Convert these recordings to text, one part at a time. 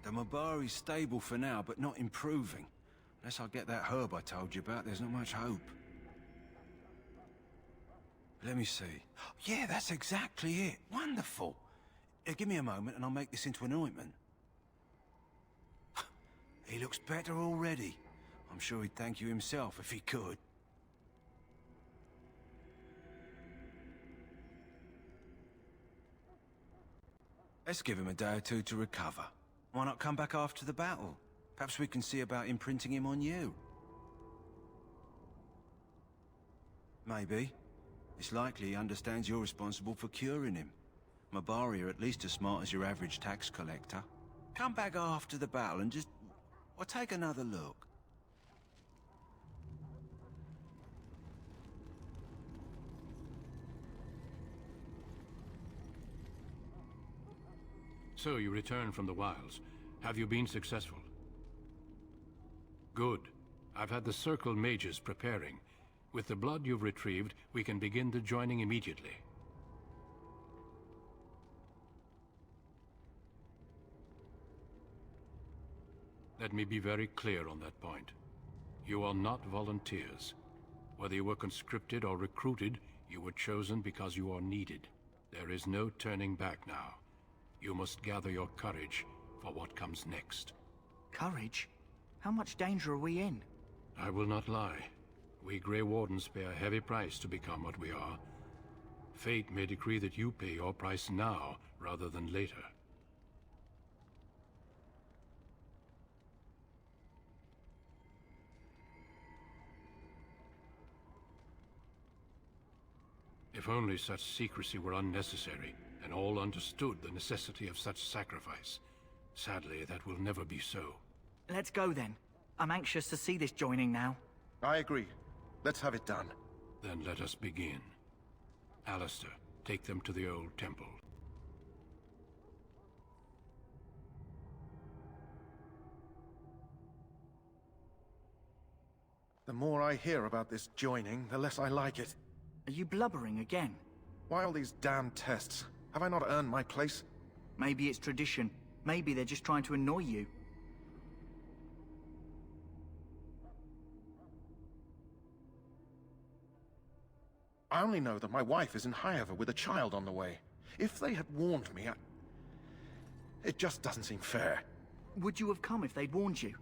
The Mabari's stable for now, but not improving. Unless I get that herb I told you about, there's not much hope. Let me see. Yeah, that's exactly it. Wonderful. Give me a moment and I'll make this into an ointment. He looks better already. I'm sure he'd thank you himself if he could. Let's give him a day or two to recover. Why not come back after the battle? Perhaps we can see about imprinting him on you. Maybe. It's likely he understands you're responsible for curing him. Mabari are at least as smart as your average tax collector. Come back after the battle and just... well, take another look. So you return from the wilds. Have you been successful? Good. I've had the Circle mages preparing. With the blood you've retrieved, we can begin the joining immediately. Let me be very clear on that point. You are not volunteers. Whether you were conscripted or recruited, you were chosen because you are needed. There is no turning back now. You must gather your courage for what comes next. Courage? How much danger are we in? I will not lie. We Grey Wardens pay a heavy price to become what we are. Fate may decree that you pay your price now, rather than later. If only such secrecy were unnecessary, and all understood the necessity of such sacrifice. Sadly, that will never be so. Let's go then. I'm anxious to see this joining now. I agree. Let's have it done. Then let us begin. Alistair, take them to the old temple. The more I hear about this joining, the less I like it. Are you blubbering again? Why all these damn tests? Have I not earned my place? Maybe it's tradition. Maybe they're just trying to annoy you. I only know that my wife is in Highover with a child on the way. If they had warned me, it just doesn't seem fair. Would you have come if they'd warned you?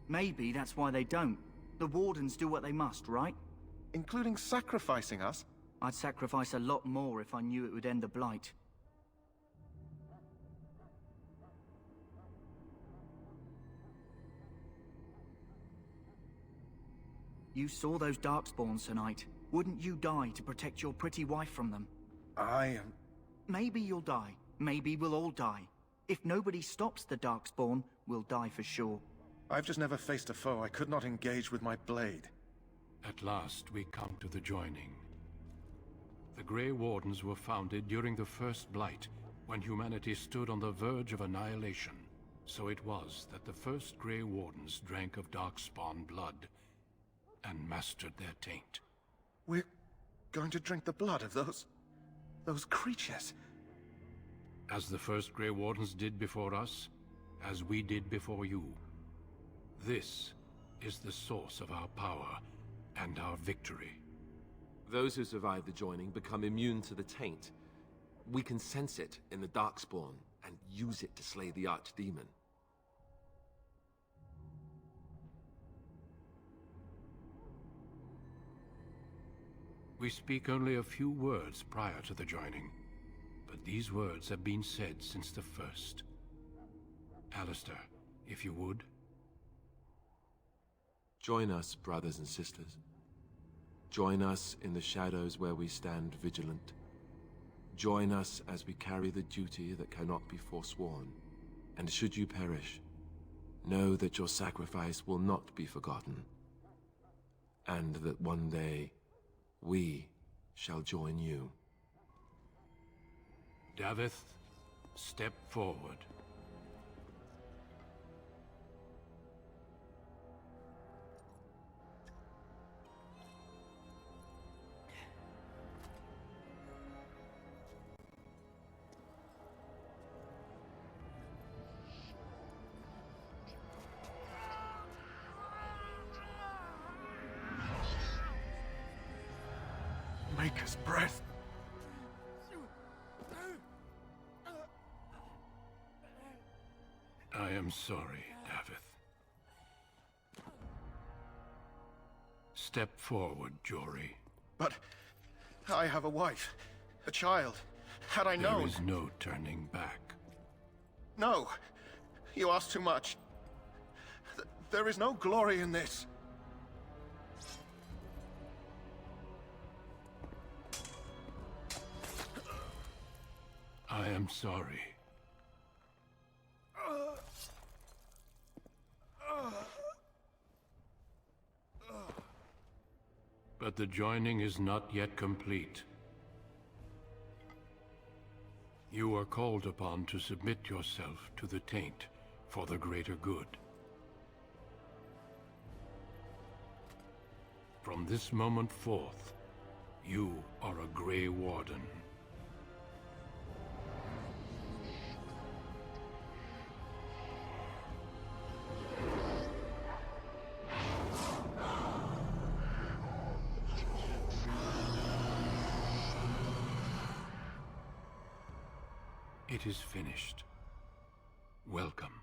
Maybe that's why they don't. The Wardens do what they must, right? Including sacrificing us? I'd sacrifice a lot more if I knew it would end the Blight. You saw those Darkspawns tonight. Wouldn't you die to protect your pretty wife from them? Maybe you'll die. Maybe we'll all die. If nobody stops the Darkspawn, we'll die for sure. I've just never faced a foe I could not engage with my blade. At last, we come to the joining. The Grey Wardens were founded during the First Blight, when humanity stood on the verge of annihilation. So it was that the first Grey Wardens drank of Darkspawn blood, and mastered their taint. We're going to drink the blood of those creatures. As the first Grey Wardens did before us, as we did before you. This is the source of our power and our victory. Those who survive the joining become immune to the taint. We can sense it in the Darkspawn and use it to slay the Archdemon. We speak only a few words prior to the joining, but these words have been said since the first. Alistair, if you would. Join us, brothers and sisters. Join us in the shadows where we stand vigilant. Join us as we carry the duty that cannot be forsworn. And should you perish, know that your sacrifice will not be forgotten. And that one day, we shall join you. Davith, step forward. Maker's breath. I am sorry, Aahhh. Step forward, Jory. But I have a wife, a child. Had I known... There is no turning back. No! You ask too much. There is no glory in this. I am sorry. But the joining is not yet complete. You are called upon to submit yourself to the taint for the greater good. From this moment forth, you are a Grey Warden. It is finished. Welcome.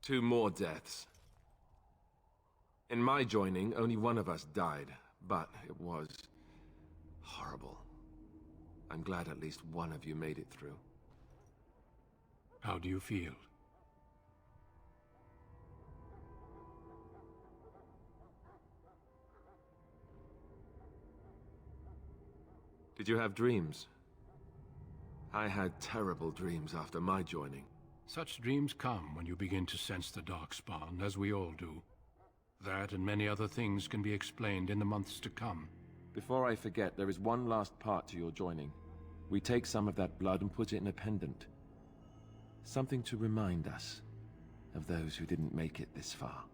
2 more deaths. In my joining, only one of us died, but it was horrible. I'm glad at least one of you made it through. How do you feel? Did you have dreams? I had terrible dreams after my joining. Such dreams come when you begin to sense the Darkspawn, as we all do. That and many other things can be explained in the months to come. Before I forget, there is one last part to your joining. We take some of that blood and put it in a pendant. Something to remind us of those who didn't make it this far.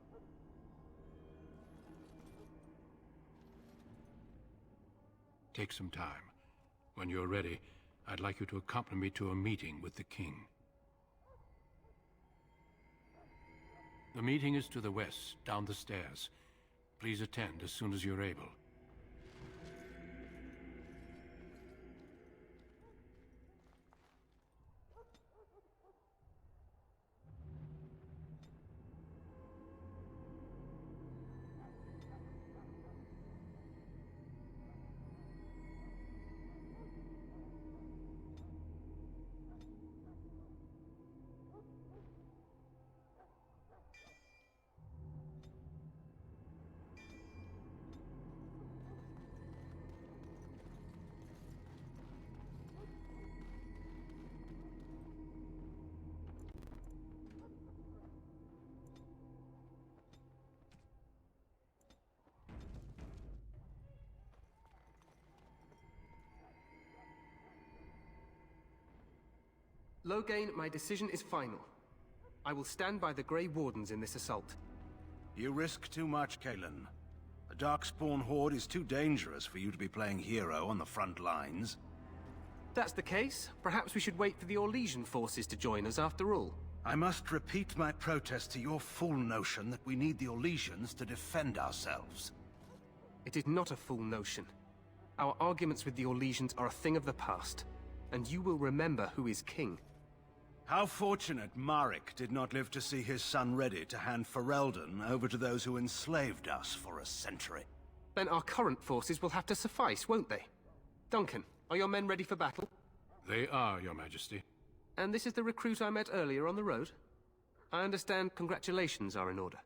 Take some time. When you're ready, I'd like you to accompany me to a meeting with the king. The meeting is to the west, down the stairs. Please attend as soon as you're able. Loghain, my decision is final. I will stand by the Grey Wardens in this assault. You risk too much, Kalen. The Darkspawn horde is too dangerous for you to be playing hero on the front lines. If that's the case, perhaps we should wait for the Orlesian forces to join us after all. I must repeat my protest to your fool notion that we need the Orlesians to defend ourselves. It is not a fool notion. Our arguments with the Orlesians are a thing of the past, and you will remember who is king. How fortunate Marek did not live to see his son ready to hand Ferelden over to those who enslaved us for a century. Then our current forces will have to suffice, won't they? Duncan, are your men ready for battle? They are, Your Majesty. And this is the recruit I met earlier on the road? I understand congratulations are in order.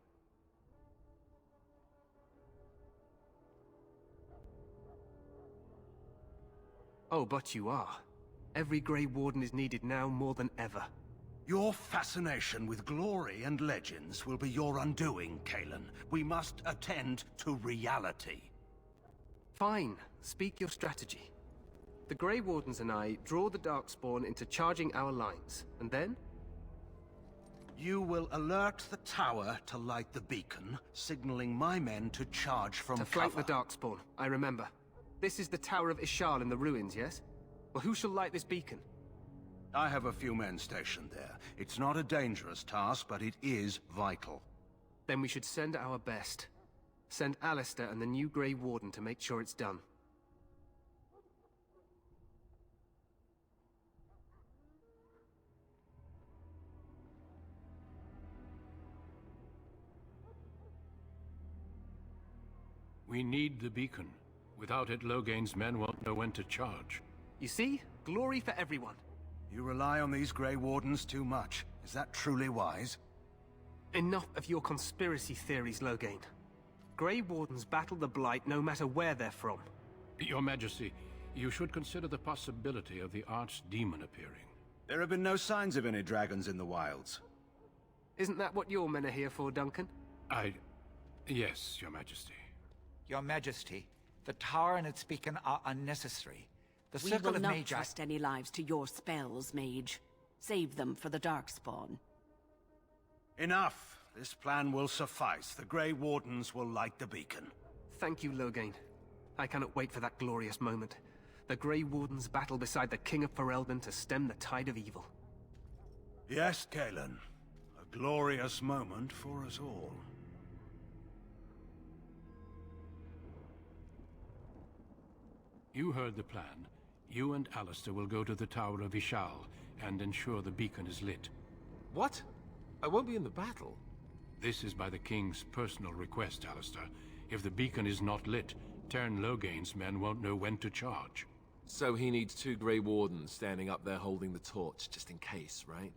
Oh, but you are. Every Grey Warden is needed now more than ever. Your fascination with glory and legends will be your undoing, Kalen. We must attend to reality. Fine. Speak your strategy. The Grey Wardens and I draw the Darkspawn into charging our lines, and then? You will alert the tower to light the beacon, signaling my men to charge from To cover. flank the Darkspawn, I remember. This is the Tower of Ishal in the ruins, yes? Well, who shall light this beacon? I have a few men stationed there. It's not a dangerous task, but it is vital. Then we should send our best. Send Alistair and the new Grey Warden to make sure it's done. We need the beacon. Without it, Loghain's men won't know when to charge. You see? Glory for everyone. You rely on these Grey Wardens too much. Is that truly wise? Enough of your conspiracy theories, Loghain. Grey Wardens battle the Blight no matter where they're from. Your Majesty, you should consider the possibility of the Archdemon appearing. There have been no signs of any dragons in the wilds. Isn't that what your men are here for, Duncan? Yes, Your Majesty. Your Majesty, the tower and its beacon are unnecessary. The We circle will of not Magi... trust any lives to your spells, Mage. Save them for the Darkspawn. Enough! This plan will suffice. The Grey Wardens will light the beacon. Thank you, Loghain. I cannot wait for that glorious moment. The Grey Wardens battle beside the King of Ferelden to stem the tide of evil. Yes, Galen. A glorious moment for us all. You heard the plan. You and Alistair will go to the Tower of Ishal and ensure the beacon is lit. What? I won't be in the battle. This is by the King's personal request, Alistair. If the beacon is not lit, Tern Loghain's men won't know when to charge. So he needs 2 Grey Wardens standing up there holding the torch, just in case, right?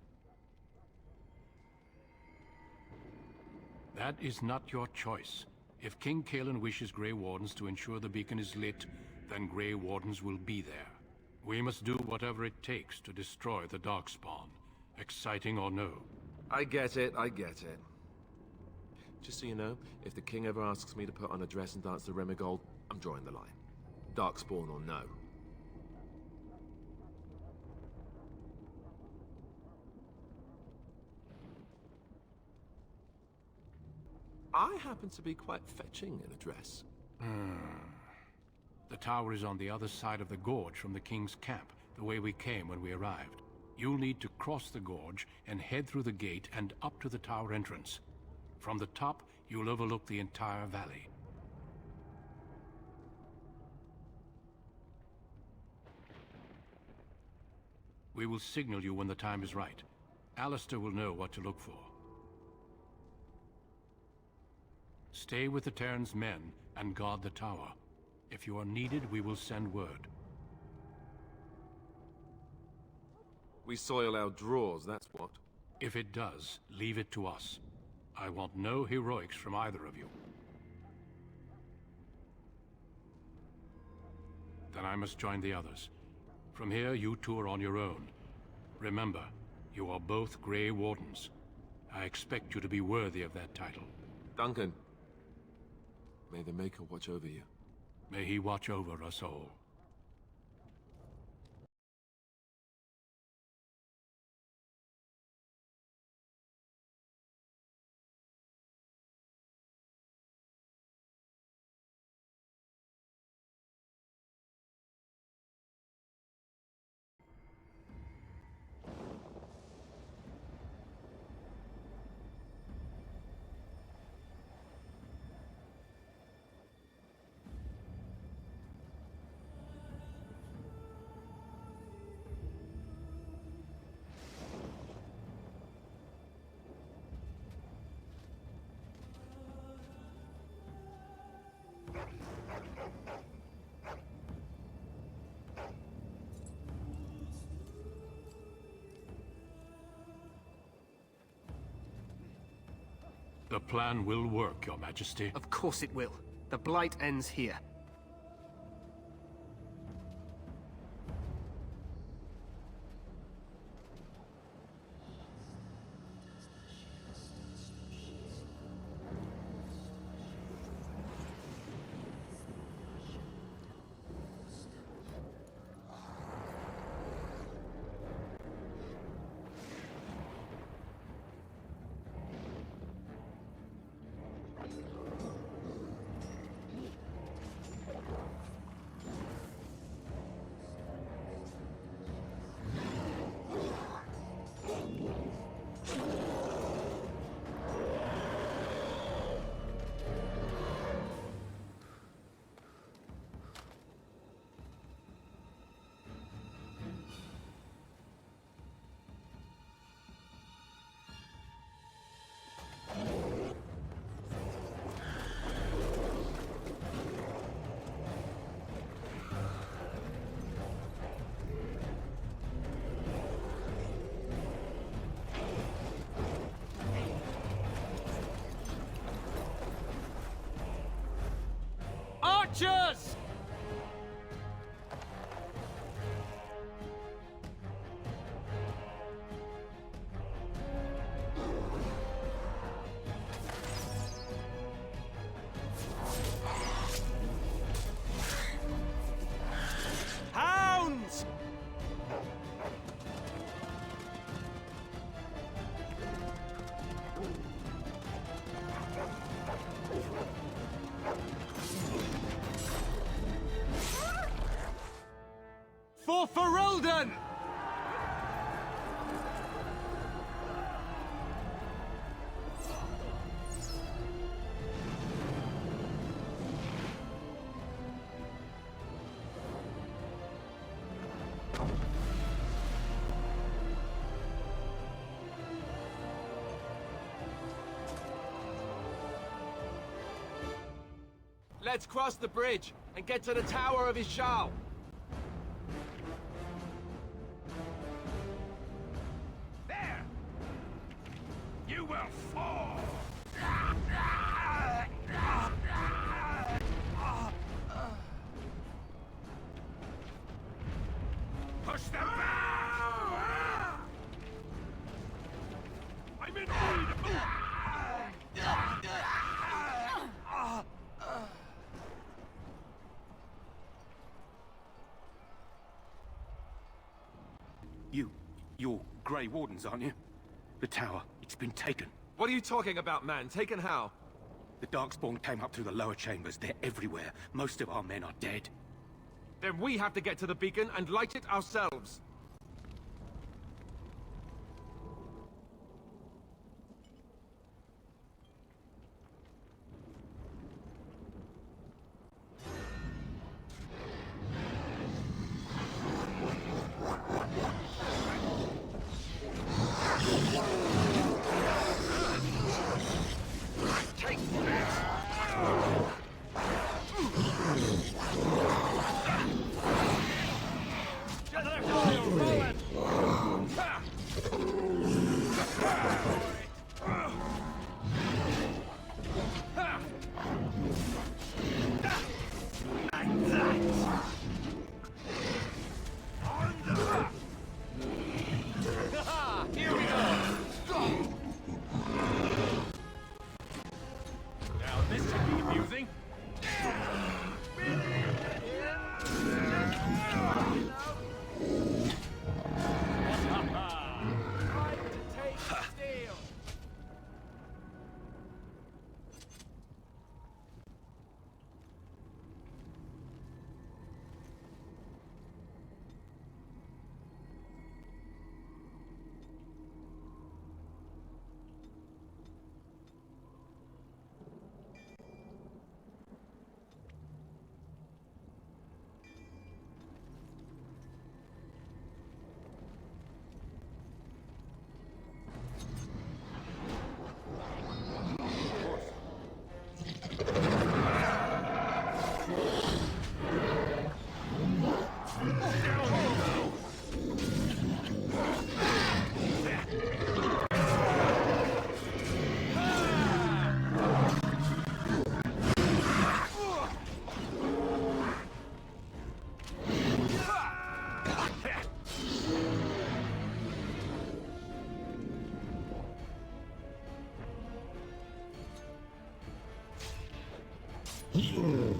That is not your choice. If King Cailan wishes Grey Wardens to ensure the beacon is lit, then Grey Wardens will be there. We must do whatever it takes to destroy the Darkspawn, exciting or no. I get it, I get it. Just so you know, if the King ever asks me to put on a dress and dance the Remigold, I'm drawing the line. Darkspawn or no. I happen to be quite fetching in a dress. The tower is on the other side of the gorge from the King's camp, the way we came when we arrived. You'll need to cross the gorge and head through the gate and up to the tower entrance. From the top, you'll overlook the entire valley. We will signal you when the time is right. Alistair will know what to look for. Stay with the Terran's men and guard the tower. If you are needed, we will send word. We soil our drawers, that's what. If it does, leave it to us. I want no heroics from either of you. Then I must join the others. From here, you two are on your own. Remember, you are both Grey Wardens. I expect you to be worthy of that title. Duncan, may the Maker watch over you. May he watch over us all. The plan will work, Your Majesty. Of course it will. The Blight ends here. More for Roldan! Let's cross the bridge and get to the Tower of Ishal. There! You will fall! Push them back! I'm in need! You're Grey Wardens, aren't you? The tower, it's been taken. What are you talking about, man? Taken how? The Darkspawn came up through the lower chambers. They're everywhere. Most of our men are dead. Then we have to get to the beacon and light it ourselves.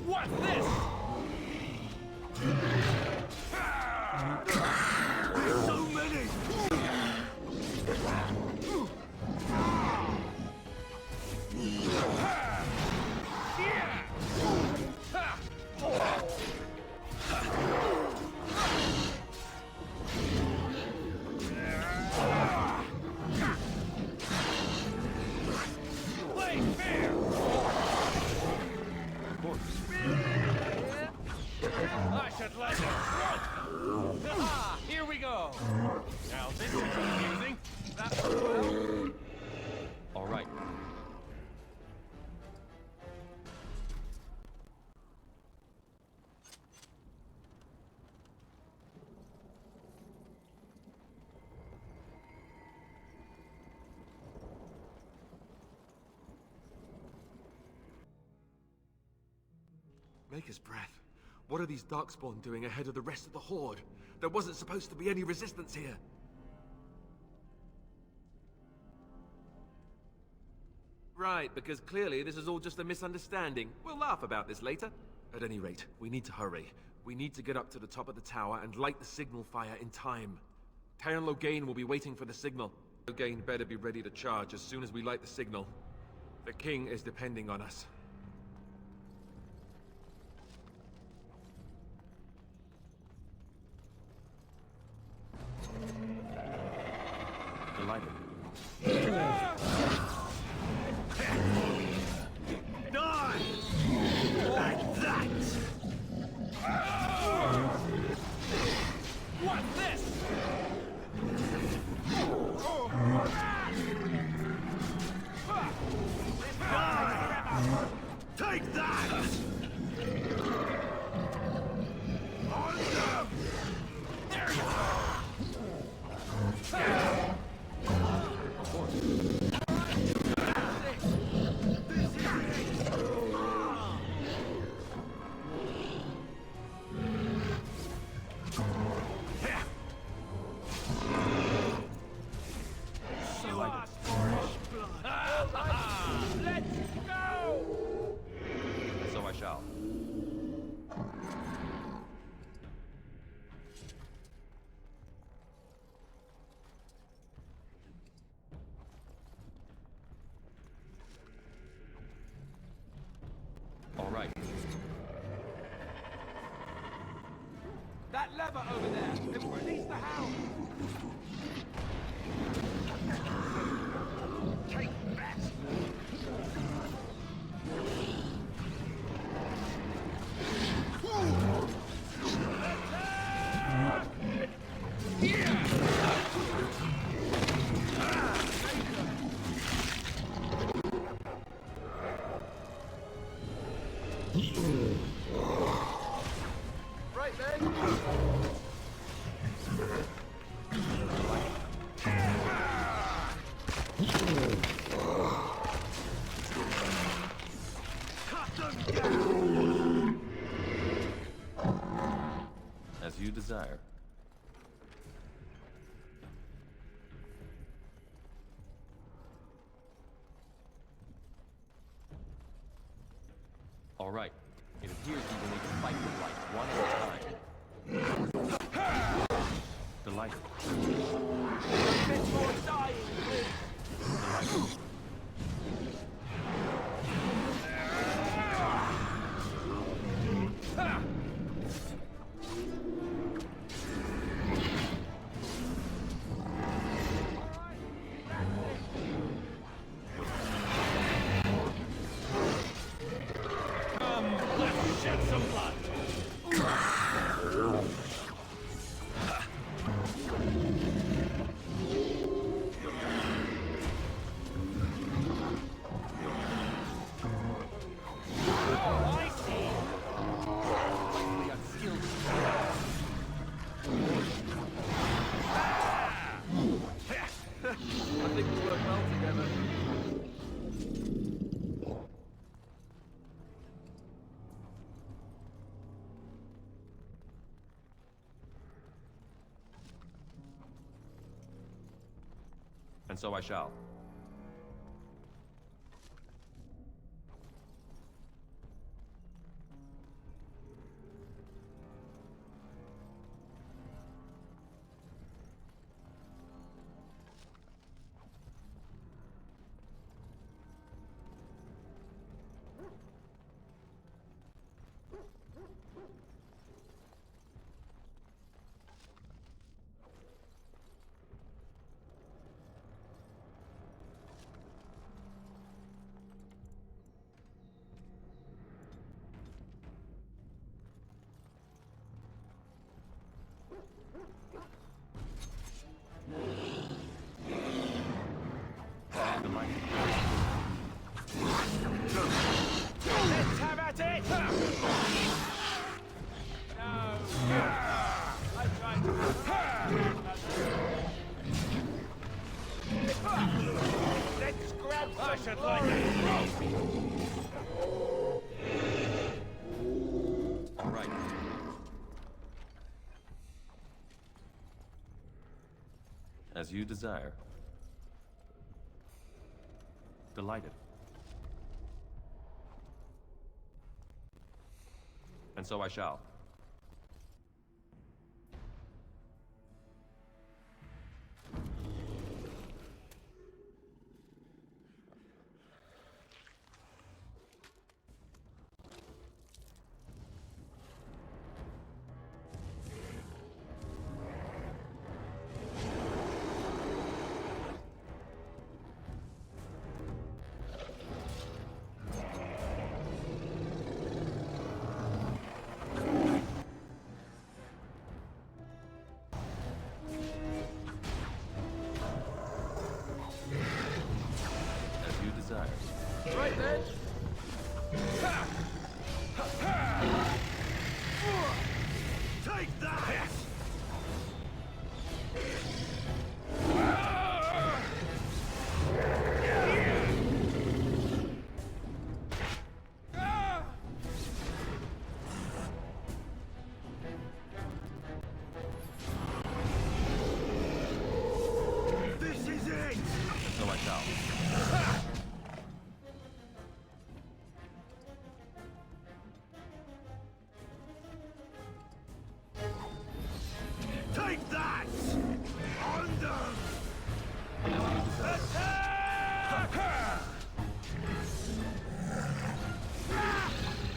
What's this? So many! Play fair! I should let it run! Ah, here we go! Now this is confusing. All right. Maker's breath. What are these Darkspawn doing ahead of the rest of the Horde? There wasn't supposed to be any resistance here. Right, because clearly this is all just a misunderstanding. We'll laugh about this later. At any rate, we need to hurry. We need to get up to the top of the tower and light the signal fire in time. Terran Loghain will be waiting for the signal. Loghain better be ready to charge as soon as we light the signal. The king is depending on us. Delighted. Die! Like that! What's this? Take that! On them! There you All right. That lever over there! It will release the hound! Take that! Right then. As you desire. All right. It appears we will need to fight the Blight one at a time. Delighted. Bit more dying, please! Delighted. Let's shed some blood! I see! We are skilled. I think we work well together. And so I shall. Let's have at it! No! I tried to... Let's grab some... I should like it! All right. As you desire. Delighted. And so I shall. desires. Right then. Take that! This is it! So I shall. Take that! Under!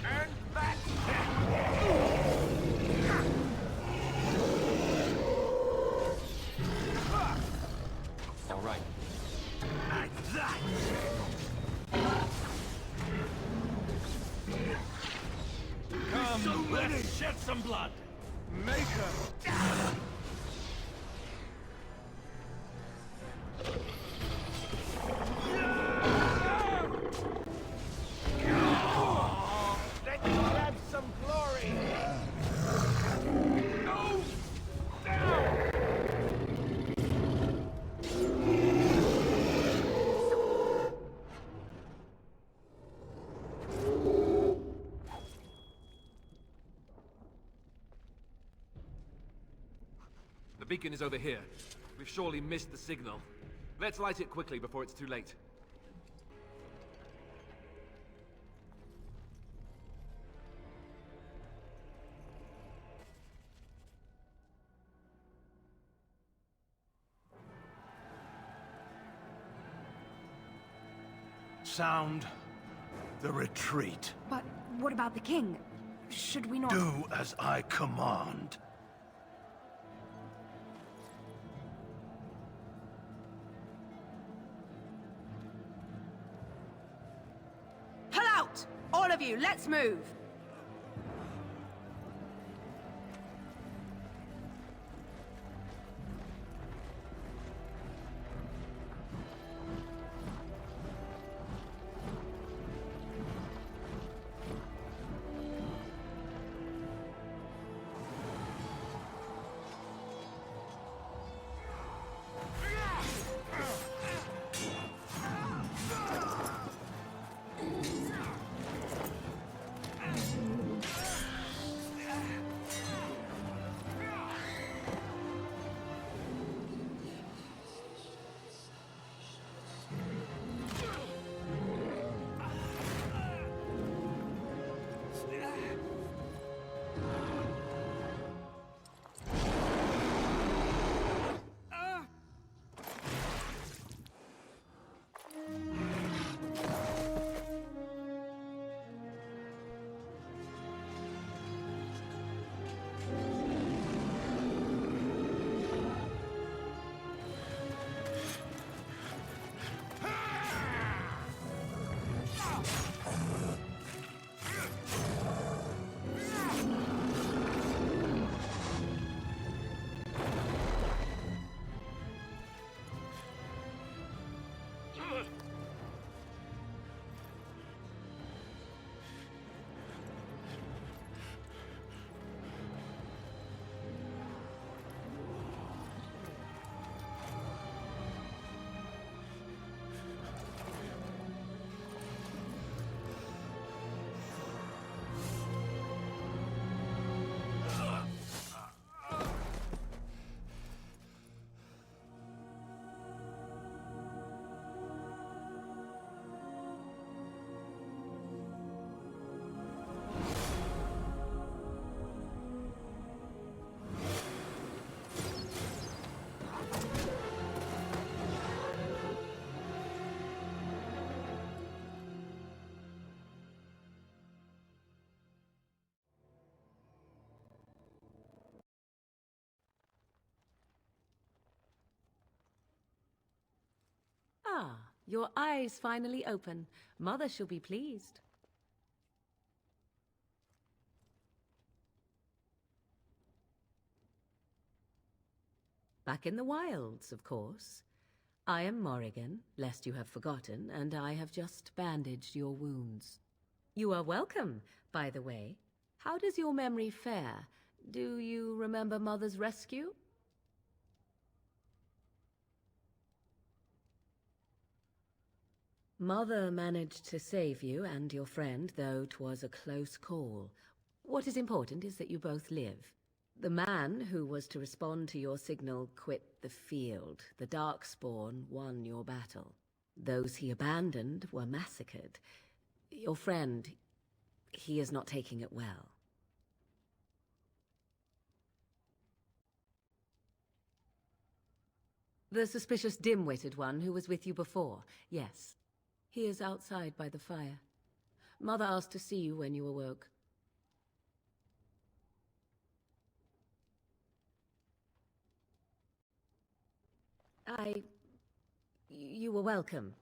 And back! All right. And that! Come, so many! Shed some blood. Maker! Let's grab some glory! No! The beacon is over here. We've surely missed the signal. Let's light it quickly before it's too late. Sound the retreat. But what about the king? Should we not... Do as I command. Pull out! All of you, let's move! Ah, your eyes finally open. Mother shall be pleased. Back in the wilds, of course. I am Morrigan, lest you have forgotten, and I have just bandaged your wounds. You are welcome, by the way. How does your memory fare? Do you remember Mother's rescue? Mother managed to save you and your friend, though 'twas a close call. What is important is that you both live. The man who was to respond to your signal quit the field. The Darkspawn won your battle. Those he abandoned were massacred. Your friend, he is not taking it well. The suspicious dim-witted one who was with you before, yes. He is outside by the fire. Mother asked to see you when you awoke. You were welcome.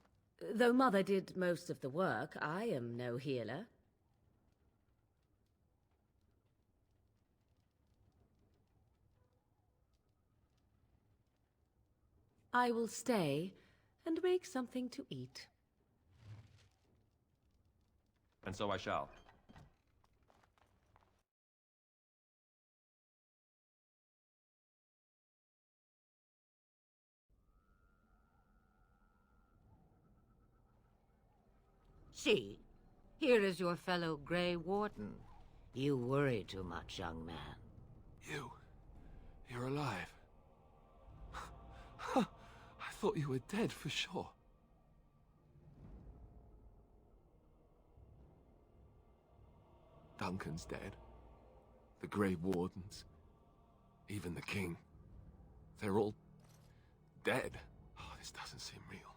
Though Mother did most of the work, I am no healer. I will stay and make something to eat. And so I shall. See, here is your fellow Grey Warden. You worry too much, young man. You're alive. I thought you were dead for sure. Duncan's dead. The Grey Wardens. Even the King. They're all dead. Oh, this doesn't seem real.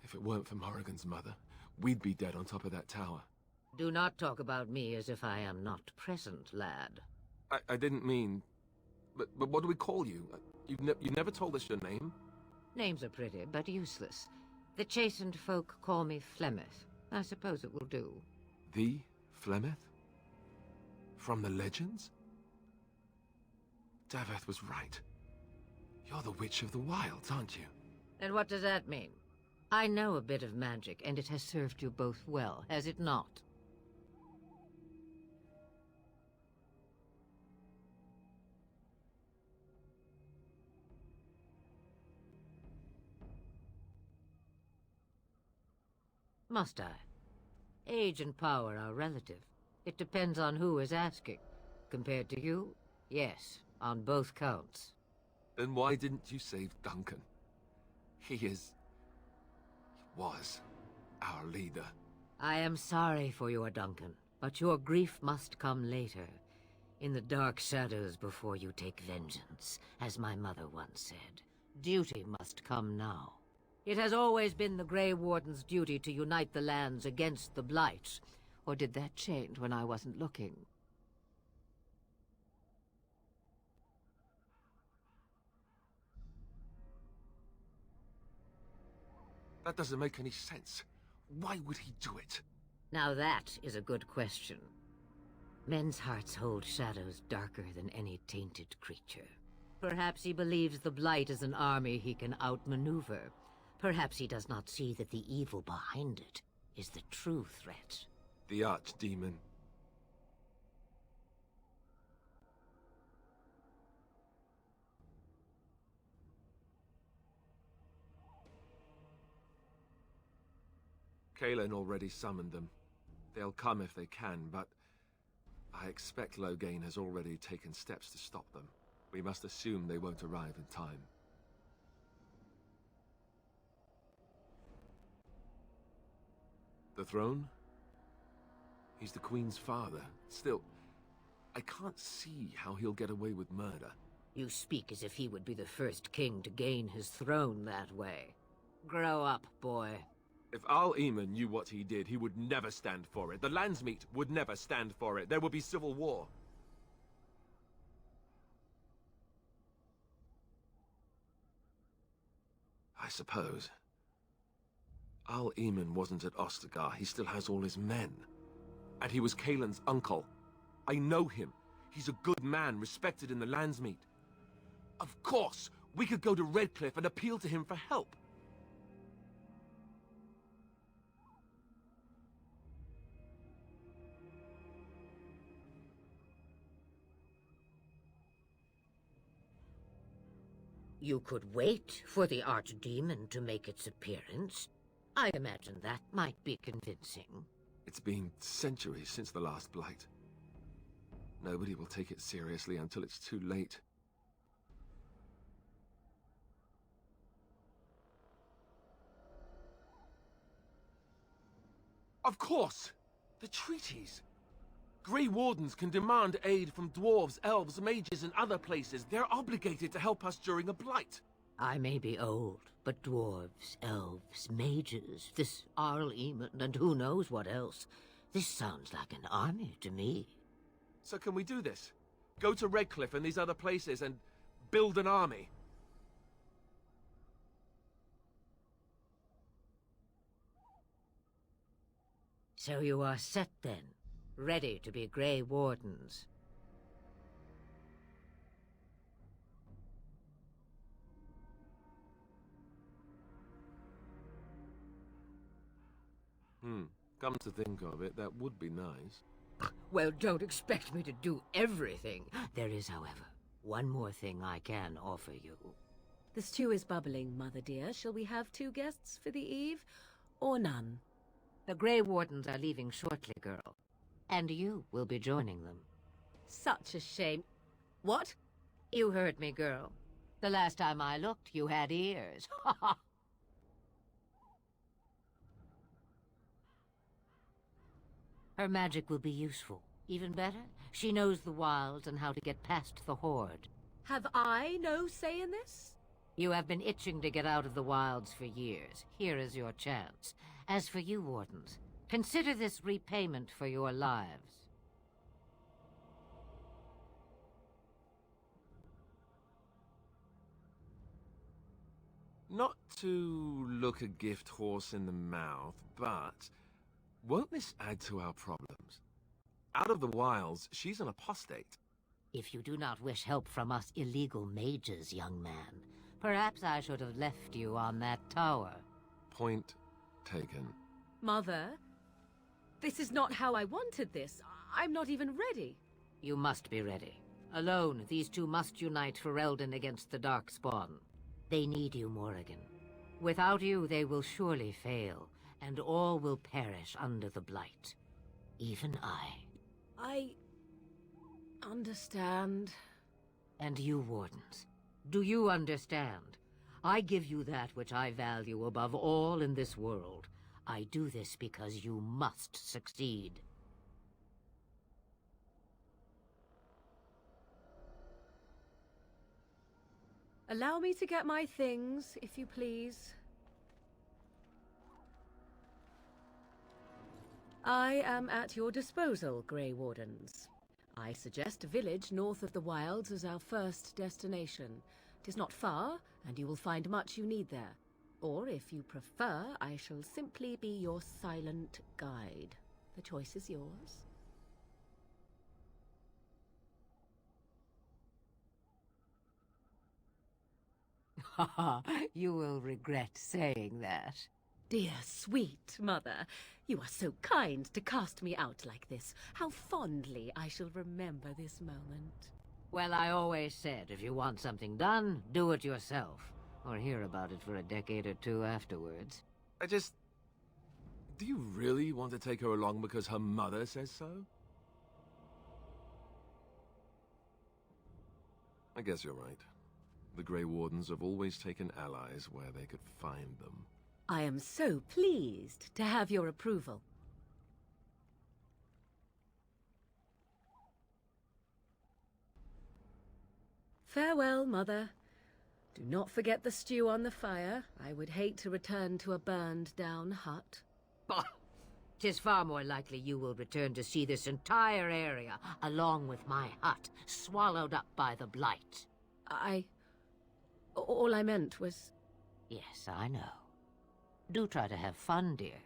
If it weren't for Morrigan's mother, we'd be dead on top of that tower. Do not talk about me as if I am not present, lad. I didn't mean... But what do we call you? You never told us your name? Names are pretty, but useless. The chastened folk call me Flemeth. I suppose it will do. The Flemeth? From the legends? Daveth was right. You're the Witch of the Wilds, aren't you? And what does that mean? I know a bit of magic, and it has served you both well, has it not? Must I? Age and power are relative. It depends on who is asking. Compared to you, yes, on both counts. Then why didn't you save Duncan? He was our leader. I am sorry for your Duncan, but your grief must come later. In the dark shadows before you take vengeance, as my mother once said. Duty must come now. It has always been the Grey Warden's duty to unite the lands against the Blight. Or did that change when I wasn't looking? That doesn't make any sense. Why would he do it? Now that is a good question. Men's hearts hold shadows darker than any tainted creature. Perhaps he believes the Blight is an army he can outmaneuver. Perhaps he does not see that the evil behind it is the true threat. The Archdemon. Kaelin already summoned them. They'll come if they can, but I expect Loghain has already taken steps to stop them. We must assume they won't arrive in time. The throne? He's the Queen's father. Still, I can't see how he'll get away with murder. You speak as if he would be the first king to gain his throne that way. Grow up, boy. If Al-Eamon knew what he did, he would never stand for it. The Landsmeet would never stand for it. There would be civil war. I suppose. Al-Eamon wasn't at Ostagar. He still has all his men. And he was Kaelin's uncle. I know him. He's a good man, respected in the Landsmeet. Of course, We could go to Redcliffe and appeal to him for help. You could wait for the archdemon to make its appearance. I imagine that might be convincing. It's been centuries since the last blight. Nobody will take it seriously until it's too late. Of course! The treaties! Grey Wardens can demand aid from dwarves, elves, mages, and other places. They're obligated to help us during a blight. I may be old, but dwarves, elves, mages, this Aahhh, and who knows what else. This sounds like an army to me. So can we do this? Go to Redcliffe and these other places and build an army? So you are set then, ready to be Grey Wardens. Come to think of it, that would be nice. Well, don't expect me to do everything. There is, however, one more thing I can offer you. The stew is bubbling, Mother dear. Shall we have 2 guests for the eve, or none? The Grey Wardens are leaving shortly, girl. And you will be joining them. Such a shame. What? You heard me, girl. The last time I looked, you had ears. Ha ha! Her magic will be useful. Even better, she knows the wilds and how to get past the Horde. Have I no say in this? You have been itching to get out of the wilds for years. Here is your chance. As for you, Wardens, consider this repayment for your lives. Not to look a gift horse in the mouth, but won't this add to our problems? Out of the wilds, she's an apostate. If you do not wish help from us illegal mages, young man, perhaps I should have left you on that tower. Point taken. Mother, this is not how I wanted this. I'm not even ready. You must be ready. Alone, these two must unite for Eldon against the Darkspawn. They need you, Morrigan. Without you, they will surely fail, and all will perish under the Blight. Even I understand. And you, Wardens, do you understand? I give you that which I value above all in this world. I do this because you must succeed. Allow me to get my things, if you please. I am at your disposal, Grey Wardens. I suggest a village north of the wilds as our first destination. It is not far, and you will find much you need there. Or, if you prefer, I shall simply be your silent guide. The choice is yours. Haha, you will regret saying that. Dear, sweet mother, you are so kind to cast me out like this. How fondly I shall remember this moment. Well, I always said, if you want something done, do it yourself. Or hear about it for a decade or two afterwards. Do you really want to take her along because her mother says so? I guess you're right. The Grey Wardens have always taken allies where they could find them. I am so pleased to have your approval. Farewell, Mother. Do not forget the stew on the fire. I would hate to return to a burned-down hut. Bah! 'Tis far more likely you will return to see this entire area, along with my hut, swallowed up by the Blight. All I meant was... Yes, I know. Do try to have fun, dear.